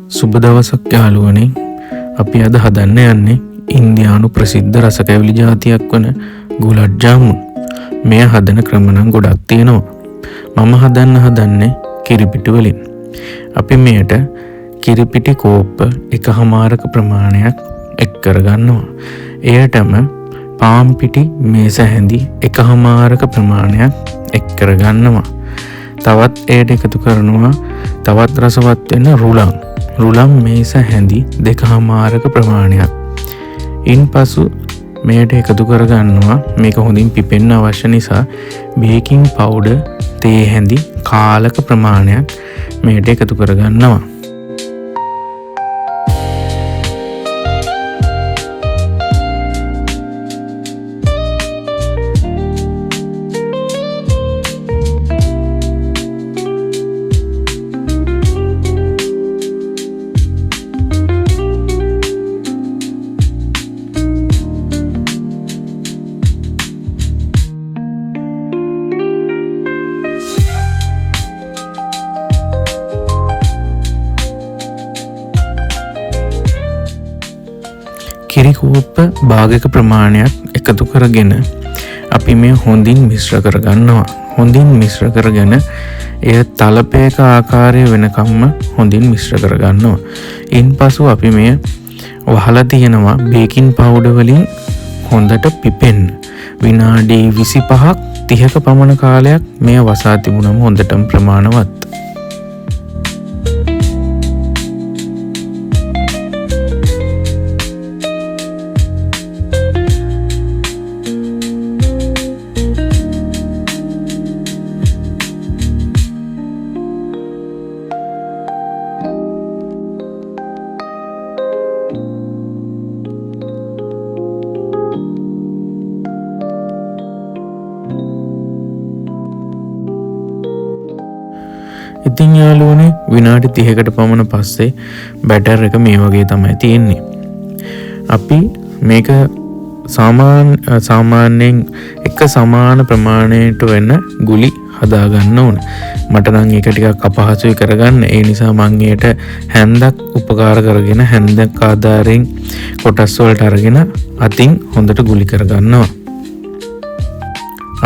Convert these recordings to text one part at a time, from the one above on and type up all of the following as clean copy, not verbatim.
සුබ දවසක් යාළුවනේ. අපි අද හදන්න යන්නේ ඉන්දියානු ප්‍රසිද්ධ රස කැවිලි ජාතියක් වන ගුලට් ජාමුන්. මෙය හදන ක්‍රම නම් ගොඩක් තියෙනවා. මම හදන්නේ කිරිපිටි වලින්. අපි මෙයට කිරිපිටි කෝප්ප 1/2 ප්‍රමාණයක් එක් කරගන්නවා. එයටම පාන් පිටි මේස හැඳි 1/2 ප්‍රමාණයක් එක් කරගන්නවා. තවත් එයට එකතු කරනවා තවත් රසවත් වෙන රුලම් මේස හැඳි 2/2 ප්‍රමාණයක්. ඉන්පසු මෙයට එකතු කරගන්නවා මේක හොඳින් පිපෙන්න අවශ්‍ය නිසා බේකින් පවුඩර් තේ හැඳි 1/4 ප්‍රමාණයක් මෙයට එකතු කරගන්නවා. කිරි කෝප්ප භාගයක ප්‍රමාණයක් එකතු කරගෙන අපි මේ හොඳින් මිශ්‍ර කරගන්නවා. හොඳින් මිශ්‍ර කරගෙන එය තලපයක ආකාරය වෙනකම්ම හොඳින් මිශ්‍ර කරගන්නවා. ඉන්පසු අපි මේ වහලා තියෙනවා බේකින් පවුඩර් වලින් හොඳට පිපෙන්න. විනාඩි 25ක් 30ක පමණ කාලයක් මේ වසා තිබුණම හොඳටම ප්‍රමාණවත්. ඉතින් යාළුවනේ විනාඩි 30කට පමණ පස්සේ බැටර් එක මේ වගේ තමයි තියෙන්නේ. අපි මේක සාමාන්‍යයෙන් එක සමාන ප්‍රමාණයට වෙන ගුලි හදා ගන්න ඕන. මට නම් ඒක ටිකක් අපහසුයි කරගන්න. ඒ නිසා මම ඊට හැන්දක් උපකාර කරගෙන හැන්දක් ආධාරයෙන් කොටස් වලට අරගෙන අතින් හොඳට ගුලි කරගන්නවා.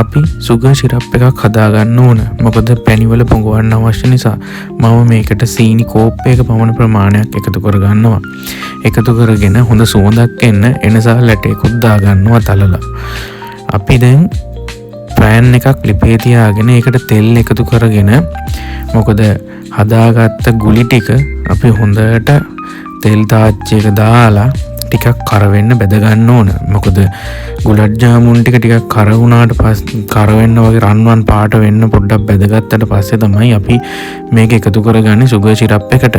අපි සුගර් සිරප් එකක් හදා ගන්න ඕන. මොකද පැණි වල පොඟවන්න අවශ්‍ය නිසා මම මේකට සීනි කෝප්පයක පමණ ප්‍රමාණයක් එකතු කරගන්නවා. එකතු කරගෙන හොඳ සුවඳක් එනසා ලැටේකුත් දා ගන්නවා තලලා. අපි දැන් පෑන් එකක් ලිපේ තියාගෙන ඒකට තෙල් එකතු කරගෙන මොකද හදාගත්ත ගුලි ටික අපි හොඳට තෙල් තාච්චියක දාලා ටිකක් කර වෙන්න බෙද ගන්න ඕන. මොකද ගුලට් ජාමුන් ටික කර වුණාට පස්සේ කර වෙන්න වගේ රන්වන් පාට වෙන්න පොඩ්ඩක් බෙදගත්තට පස්සේ තමයි අපි මේක එකතු කරගන්නේ සුගර් සිරප් එකට.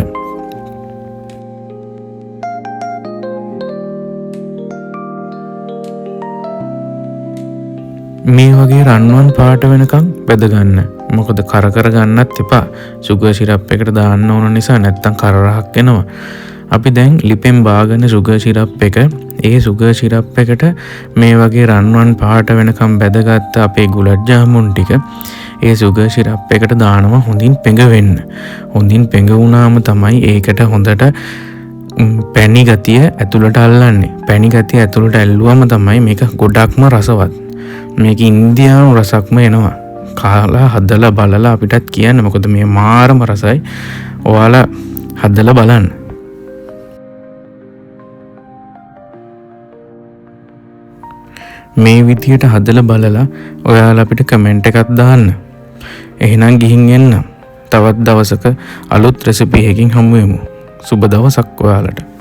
මේ වගේ රන්වන් පාට වෙනකම් බෙද ගන්න. මොකද කර ගන්නත් එපා. සුගර් සිරප් එකට දාන්න ඕන නිසා නැත්තම් කර රහක් එනවා. අපි දැන් ලිපෙන් බාගෙන සුගර් සිරප් එක ඒ සුගර් සිරප් එකට මේ වගේ රන්වන් පාට වෙනකම් බැදගත්ත අපේ ගුලට් ජාමුන් ටික ඒ සුගර් සිරප් එකට දානවා හොඳින් පෙඟවෙන්න. හොඳින් පෙඟවුණාම තමයි ඒකට හොඳට පැණි ගතිය ඇතුළට අල්ලන්නේ. පැණි ගතිය ඇතුළට ඇල්ලුවම තමයි මේක ගොඩක්ම රසවත්. මේක ඉන්දියානු රසක්ම එනවා. කාලා හදලා බලලා අපිටත් කියන්න. මොකද මේ මාරම රසයි. ඔයාලා හදලා බලන්න. මේ විදියට හදලා බලලා ඔයාලා අපිට කමෙන්ට් එකක් දාන්න. එහෙනම් ගිහින් එන්න. තවත් දවසක අලුත් රෙසිපි එකකින් හමු වෙමු. සුබ දවසක් ඔයාලට.